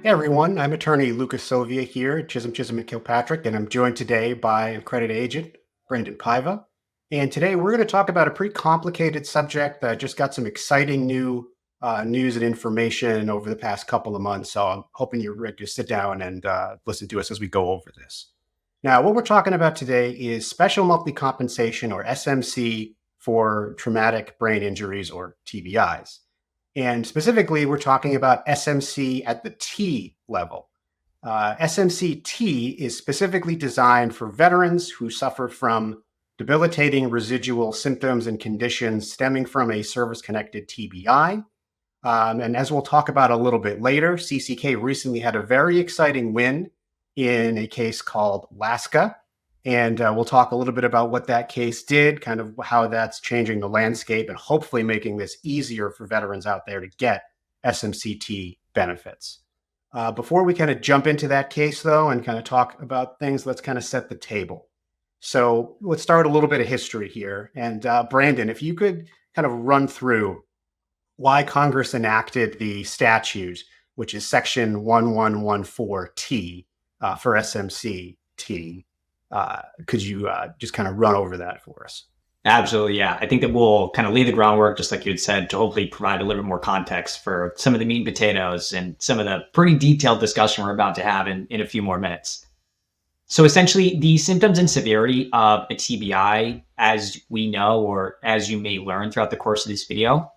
Hey everyone, I'm attorney Lucas Sylvia here at Chisholm and Kilpatrick, and I'm joined today by accredited agent Brendan Paiva. And today we're going to talk about a pretty complicated subject that just got some exciting new news and information over the past couple of months. So I'm hoping you're ready to sit down and listen to us as we go over this. Now, what we're talking about today is special monthly compensation, or SMC, for traumatic brain injuries, or TBIs. And specifically, we're talking about SMC at the T level. SMC-T is specifically designed for veterans who suffer from debilitating residual symptoms and conditions stemming from a service-connected TBI. And as we'll talk about a little bit later, CCK recently had a very exciting win in a case called Laska. And we'll talk a little bit about what that case did, kind of how that's changing the landscape, and hopefully making this easier for veterans out there to get SMC-T benefits. Before we kind of jump into that case, though, and kind of talk about things, let's kind of set the table. So let's start a little bit of history here. And Brandon, if you could kind of run through why Congress enacted the statute, which is Section 1114T for SMC-T. Could you just kind of run over that for us? Absolutely, yeah. I think that we'll kind of lay the groundwork, just like you had said, to hopefully provide a little bit more context for some of the meat and potatoes and some of the pretty detailed discussion we're about to have in a few more minutes. So essentially, the symptoms and severity of a TBI, as we know, or as you may learn throughout the course of this video,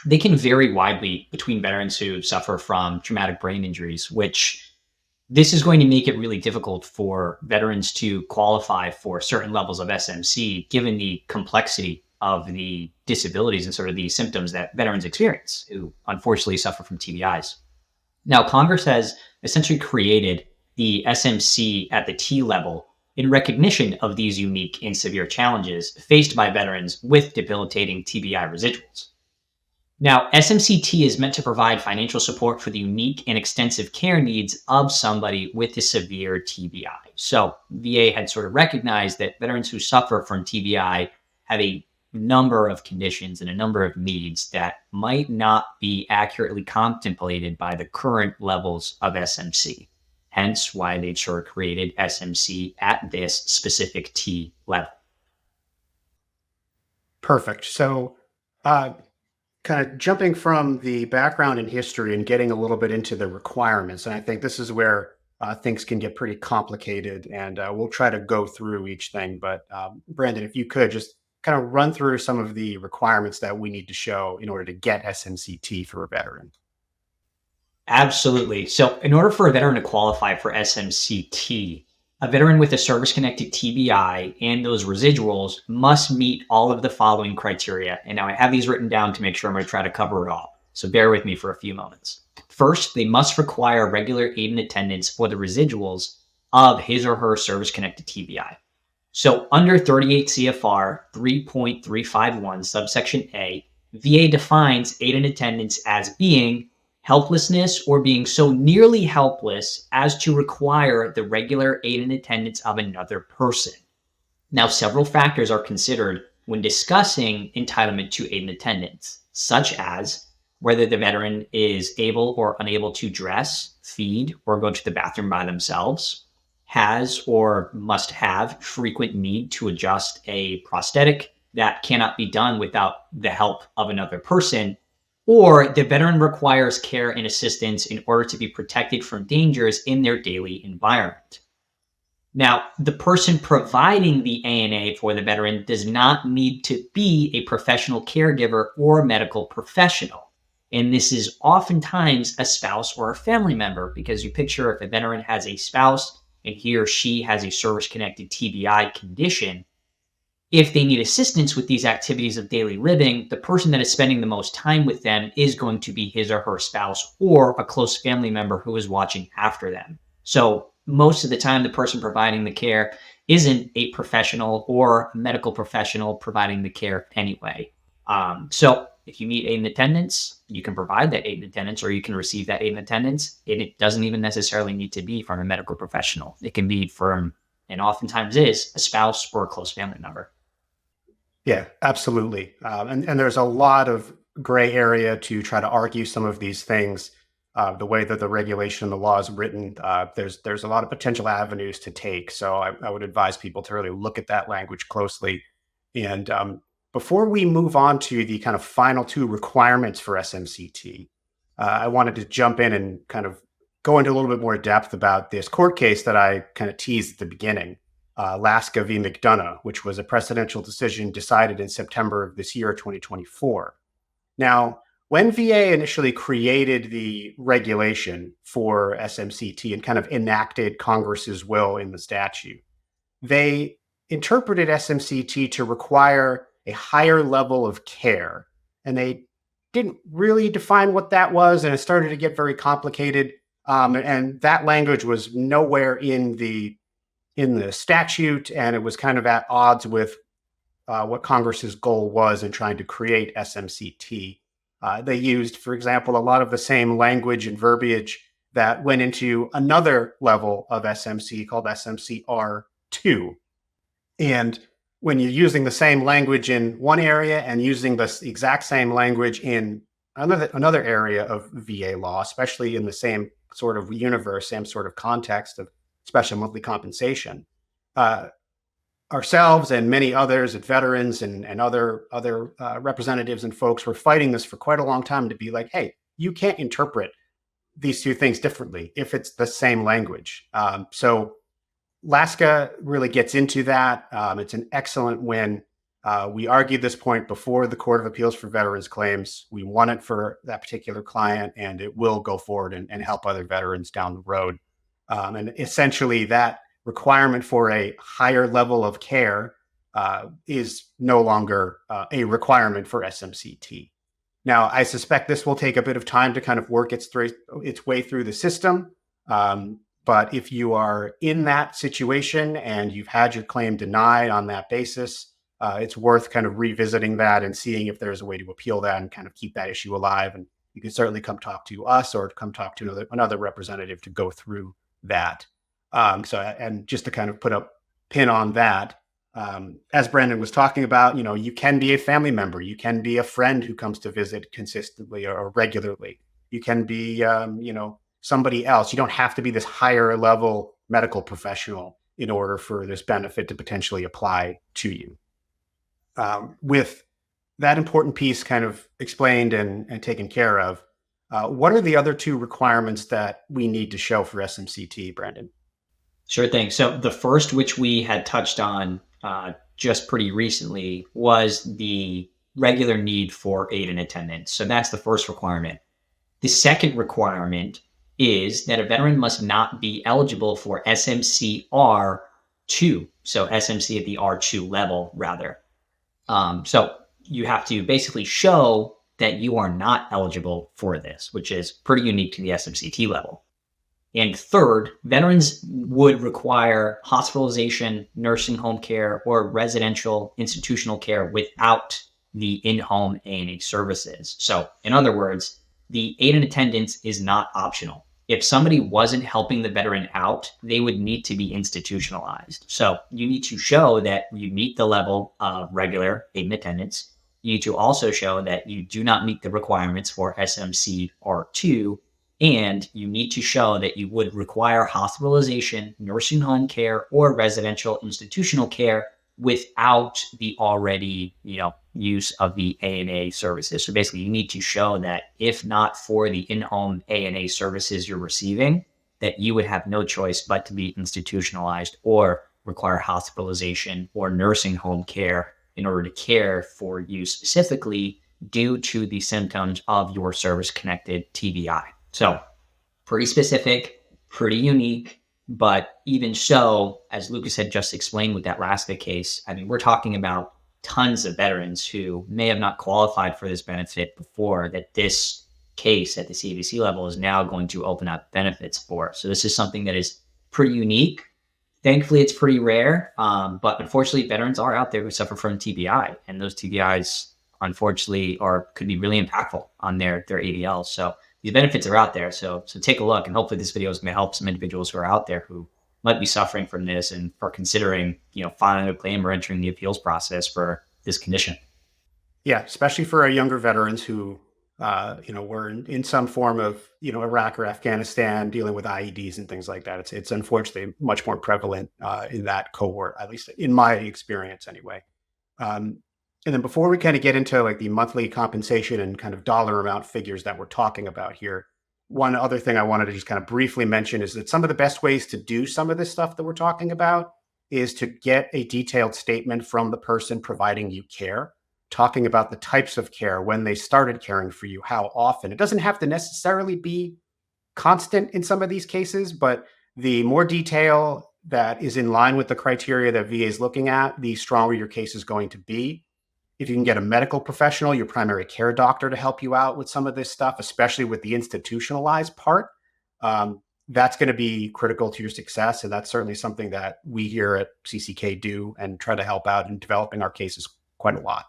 they can vary widely between veterans who suffer from traumatic brain injuries, which this is going to make it really difficult for veterans to qualify for certain levels of SMC, given the complexity of the disabilities and sort of the symptoms that veterans experience who unfortunately suffer from TBIs. Now, Congress has essentially created the SMC at the T level in recognition of these unique and severe challenges faced by veterans with debilitating TBI residuals. Now, SMC-T is meant to provide financial support for the unique and extensive care needs of somebody with a severe TBI. So VA had sort of recognized that veterans who suffer from TBI have a number of conditions and a number of needs that might not be accurately contemplated by the current levels of SMC. Hence why they sort of created SMC at this specific T level. Perfect. So kind of jumping from the background and history and getting a little bit into the requirements. And I think this is where things can get pretty complicated, and we'll try to go through each thing. But Brandon, if you could just kind of run through some of the requirements that we need to show in order to get SMC-T for a veteran. Absolutely. So in order for a veteran to qualify for SMC-T, a veteran with a service-connected TBI and those residuals must meet all of the following criteria. And now I have these written down to make sure I'm going to try to cover it all. So bear with me for a few moments. First, they must require regular aid and attendance for the residuals of his or her service-connected TBI. So under 38 CFR 3.351 subsection A, VA defines aid and attendance as being helplessness or being so nearly helpless as to require the regular aid and attendance of another person. Now, several factors are considered when discussing entitlement to aid and attendance, such as whether the veteran is able or unable to dress, feed, or go to the bathroom by themselves, has or must have frequent need to adjust a prosthetic that cannot be done without the help of another person, or the veteran requires care and assistance in order to be protected from dangers in their daily environment. Now, the person providing the ANA for the veteran does not need to be a professional caregiver or medical professional. And this is oftentimes a spouse or a family member, because you picture if a veteran has a spouse and he or she has a service-connected TBI condition, if they need assistance with these activities of daily living, the person that is spending the most time with them is going to be his or her spouse or a close family member who is watching after them. So most of the time, the person providing the care isn't a professional or a medical professional providing the care anyway. So if you need aid and attendance, you can provide that aid and attendance, or you can receive that aid and attendance. It doesn't even necessarily need to be from a medical professional. It can be from, and oftentimes is, a spouse or a close family member. Yeah, absolutely. And there's a lot of gray area to try to argue some of these things. The way that the regulation, the law is written, there's a lot of potential avenues to take. So I would advise people to really look at that language closely. And before we move on to the kind of final two requirements for SMC-T, I wanted to jump in and kind of go into a little bit more depth about this court case that I kind of teased at the beginning, Laska v. McDonough, which was a presidential decision decided in September of this year, 2024. Now, when VA initially created the regulation for SMC-T and kind of enacted Congress's will in the statute, they interpreted SMC-T to require a higher level of care. And they didn't really define what that was, and it started to get very complicated. And that language was nowhere in the statute, and it was kind of at odds with what Congress's goal was in trying to create SMC-T. They used, for example, a lot of the same language and verbiage that went into another level of SMC called SMC-R2. And when you're using the same language in one area and using the exact same language in another area of VA law, especially in the same sort of universe, same sort of context of special monthly compensation, ourselves and many others, and veterans and other representatives and folks were fighting this for quite a long time to be like, hey, you can't interpret these two things differently if it's the same language. So Laska really gets into that. It's an excellent win. We argued this point before the Court of Appeals for Veterans Claims. We won it for that particular client, and it will go forward and help other veterans down the road. And essentially, that requirement for a higher level of care is no longer a requirement for SMC-T. Now, I suspect this will take a bit of time to kind of work its way through the system. But if you are in that situation and you've had your claim denied on that basis, it's worth kind of revisiting that and seeing if there's a way to appeal that and kind of keep that issue alive. And you can certainly come talk to us or come talk to another representative to go through that. And just to kind of put a pin on that, as Brandon was talking about, you can be a family member, you can be a friend who comes to visit consistently or regularly. You can be, somebody else. You don't have to be this higher level medical professional in order for this benefit to potentially apply to you. With that important piece kind of explained and taken care of, what are the other two requirements that we need to show for SMC-T, Brandon? Sure thing. So the first, which we had touched on just pretty recently, was the regular need for aid and attendance. So that's the first requirement. The second requirement is that a veteran must not be eligible for SMC-R2. So SMC at the R2 level, rather. So you have to basically show that you are not eligible for this, which is pretty unique to the SMC-T level. And third, veterans would require hospitalization, nursing home care, or residential institutional care without the in-home A&H services. So in other words, the aid and attendance is not optional. If somebody wasn't helping the veteran out, they would need to be institutionalized. So you need to show that you meet the level of regular aid and attendance. You need to also show that you do not meet the requirements for SMC-R2, and you need to show that you would require hospitalization, nursing home care, or residential institutional care without the already, use of the A&A services. So basically, you need to show that if not for the in-home A&A services you're receiving, that you would have no choice but to be institutionalized or require hospitalization or nursing home care in order to care for you specifically due to the symptoms of your service-connected TBI. So pretty specific, pretty unique. But even so, as Lucas had just explained with that Laska case, I mean, we're talking about tons of veterans who may have not qualified for this benefit before, that this case at the CAVC level is now going to open up benefits for. So this is something that is pretty unique. Thankfully, it's pretty rare, but unfortunately, veterans are out there who suffer from TBI, and those TBIs, unfortunately, could be really impactful on their ADLs. So these benefits are out there. So take a look, and hopefully this video is going to help some individuals who are out there who might be suffering from this and are considering, filing a claim or entering the appeals process for this condition. Yeah, especially for our younger veterans who were in some form of, Iraq or Afghanistan dealing with IEDs and things like that. It's unfortunately much more prevalent in that cohort, at least in my experience anyway. Um, and then before we kind of get into like the monthly compensation and kind of dollar amount figures that we're talking about here, one other thing I wanted to just kind of briefly mention is that some of the best ways to do some of this stuff that we're talking about is to get a detailed statement from the person providing you care, talking about the types of care, when they started caring for you, how often. It doesn't have to necessarily be constant in some of these cases, but the more detail that is in line with the criteria that VA is looking at, the stronger your case is going to be. If you can get a medical professional, your primary care doctor, to help you out with some of this stuff, especially with the institutionalized part, that's going to be critical to your success. And that's certainly something that we here at CCK do and try to help out in developing our cases quite a lot.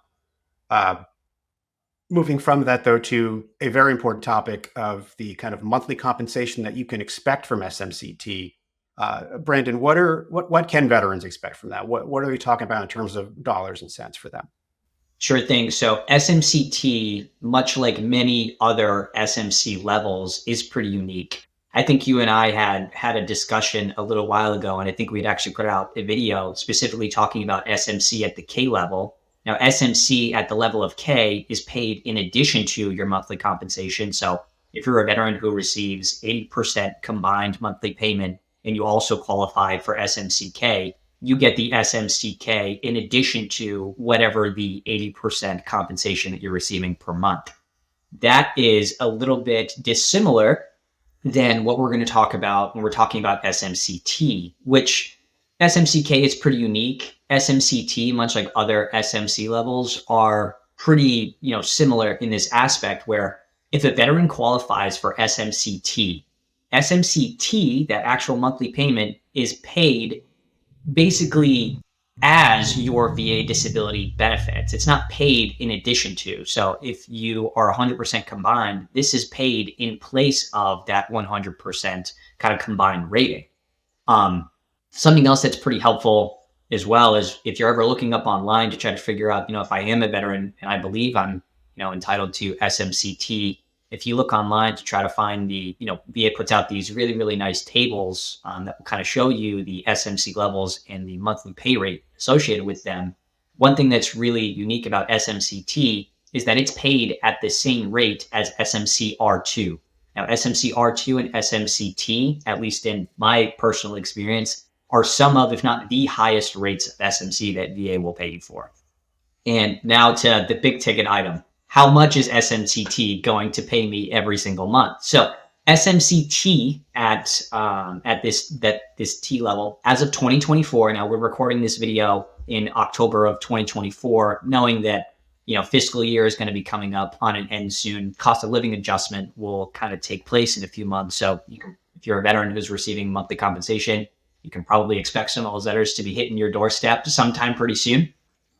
Moving from that, though, to a very important topic of the kind of monthly compensation that you can expect from SMC-T. Brandon, what can veterans expect from that? What are we talking about in terms of dollars and cents for them? Sure thing. So SMC-T, much like many other SMC levels, is pretty unique. I think you and I had a discussion a little while ago, and I think we'd actually put out a video specifically talking about SMC at the K level. Now, SMC at the level of K is paid in addition to your monthly compensation. So if you're a veteran who receives 80% combined monthly payment and you also qualify for SMC-K, you get the SMC-K in addition to whatever the 80% compensation that you're receiving per month. That is a little bit dissimilar than what we're going to talk about when we're talking about SMC-T, which SMC-K is pretty unique. SMC-T, much like other SMC levels, are pretty, similar in this aspect where if a veteran qualifies for SMC-T, SMC-T, that actual monthly payment, is paid basically as your VA disability benefits. It's not paid in addition to. So if you are 100% combined, this is paid in place of that 100% kind of combined rating. Something else that's pretty helpful as well is if you're ever looking up online to try to figure out, if I am a veteran and I believe I'm, entitled to SMC-T, if you look online to try to find the, VA puts out these really, really nice tables that will kind of show you the SMC levels and the monthly pay rate associated with them. One thing that's really unique about SMC-T is that it's paid at the same rate as SMC-R2. Now, SMC-R2 and SMC-T, at least in my personal experience, are some of, if not the highest rates of SMC that VA will pay you for. And now to the big ticket item. How much is SMC-T going to pay me every single month? So SMC-T at this T level, as of 2024, now we're recording this video in October of 2024, knowing that fiscal year is going to be coming up on an end soon. Cost of living adjustment will kind of take place in a few months. So if you're a veteran who's receiving monthly compensation, you can probably expect some of those letters to be hitting your doorstep sometime pretty soon.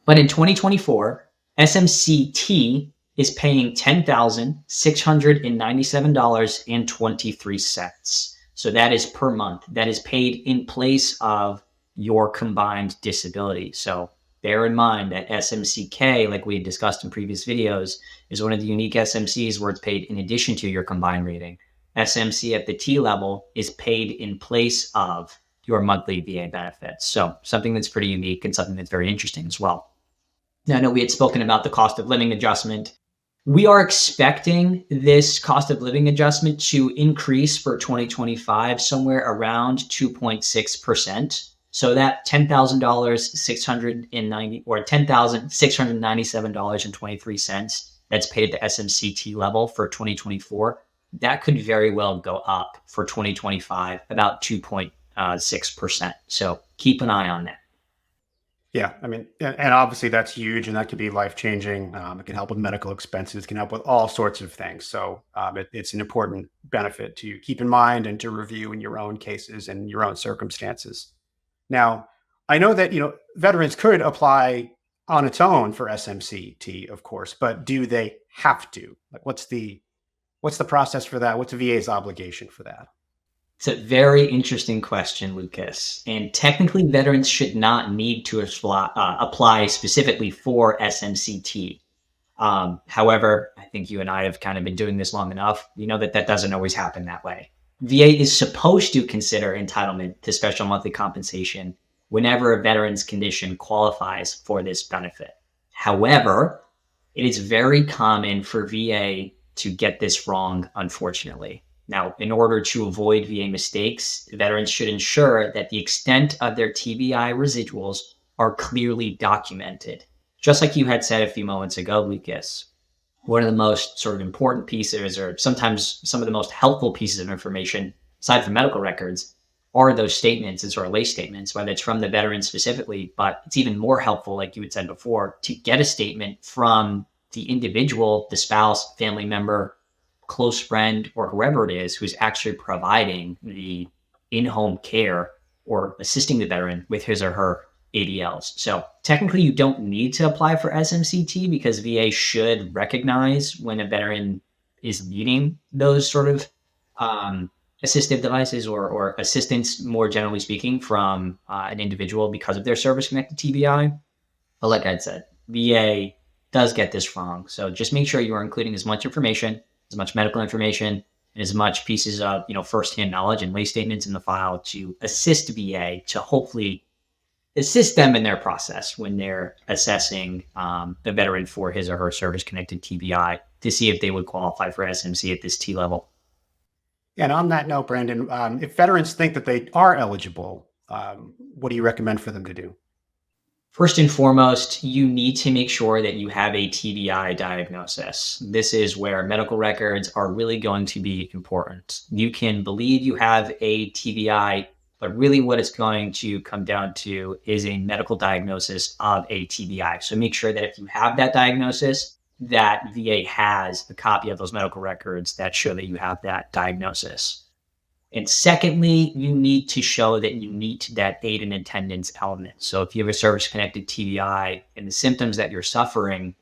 But in 2024, SMC-T is paying $10,697.23. So that is per month. That is paid in place of your combined disability. So bear in mind that SMC-K, like we had discussed in previous videos, is one of the unique SMCs where it's paid in addition to your combined rating. SMC at the T level is paid in place of your monthly VA benefits. So something that's pretty unique and something that's very interesting as well. Now, I know we had spoken about the cost of living adjustment. We are expecting this cost of living adjustment to increase for 2025 somewhere around 2.6%. So that $10,690 or $10,697.23 that's paid at the SMC-T level for 2024, that could very well go up for 2025 about 2.6%. So keep an eye on that. Yeah, I mean, and obviously that's huge, and that could be life-changing. It can help with medical expenses, can help with all sorts of things. So it's an important benefit to keep in mind and to review in your own cases and your own circumstances. Now, I know that veterans could apply on its own for SMC-T, of course, but do they have to? Like, what's the process for that? What's the VA's obligation for that? It's a very interesting question, Lucas. And technically, veterans should not need to apply specifically for SMC-T. However, I think you and I have kind of been doing this long enough. You know that that doesn't always happen that way. VA is supposed to consider entitlement to special monthly compensation whenever a veteran's condition qualifies for this benefit. However, it is very common for VA to get this wrong, unfortunately. Now, in order to avoid VA mistakes, veterans should ensure that the extent of their TBI residuals are clearly documented. Just like you had said a few moments ago, Lucas, one of the most sort of important pieces, or sometimes some of the most helpful pieces of information, aside from medical records, are those statements and sort of lay statements, whether it's from the veteran specifically, but it's even more helpful, like you had said before, to get a statement from the individual, the spouse, family member, close friend, or whoever it is who's actually providing the in-home care or assisting the veteran with his or her ADLs. So technically, you don't need to apply for SMC-T because VA should recognize when a veteran is needing those sort of assistive devices or assistance, more generally speaking, from an individual because of their service-connected TBI. But like I said, VA does get this wrong. So just make sure you are including as much information, as much medical information, and as much pieces of firsthand knowledge and lay statements in the file to assist VA to hopefully assist them in their process when they're assessing the veteran for his or her service-connected TBI to see if they would qualify for SMC at this T level. And on that note, Brandon, if veterans think that they are eligible, what do you recommend for them to do? First and foremost, you need to make sure that you have a TBI diagnosis. This is where medical records are really going to be important. You can believe you have a TBI, but really what it's going to come down to is a medical diagnosis of a TBI. So make sure that if you have that diagnosis, that VA has a copy of those medical records that show that you have that diagnosis. And secondly, you need to show that you meet that aid and attendance element. So if you have a service-connected TBI and the symptoms that you're suffering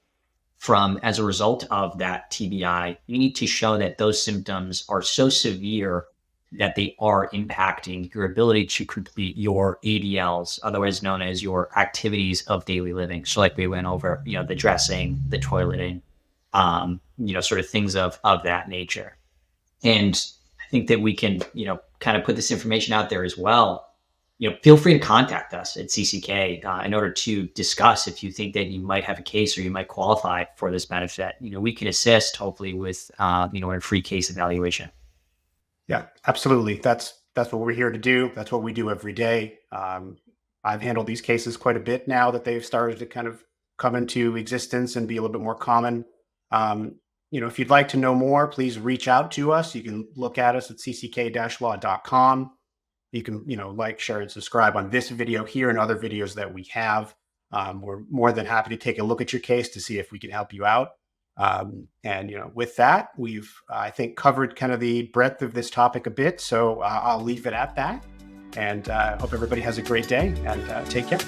from as a result of that TBI, you need to show that those symptoms are so severe that they are impacting your ability to complete your ADLs, otherwise known as your activities of daily living. So like we went over, the dressing, the toileting, sort of things of that nature. And I think that we can, kind of put this information out there as well. Feel free to contact us at CCK in order to discuss if you think that you might have a case or you might qualify for this benefit. We can assist hopefully with, a free case evaluation. Yeah, absolutely. That's what we're here to do. That's what we do every day. I've handled these cases quite a bit now that they've started to kind of come into existence and be a little bit more common. If you'd like to know more, please reach out to us. You can look at us at cck-law.com. You can, like, share, and subscribe on this video here and other videos that we have. We're more than happy to take a look at your case to see if we can help you out. With that, we've, I think, covered kind of the breadth of this topic a bit. So I'll leave it at that. And hope everybody has a great day and take care.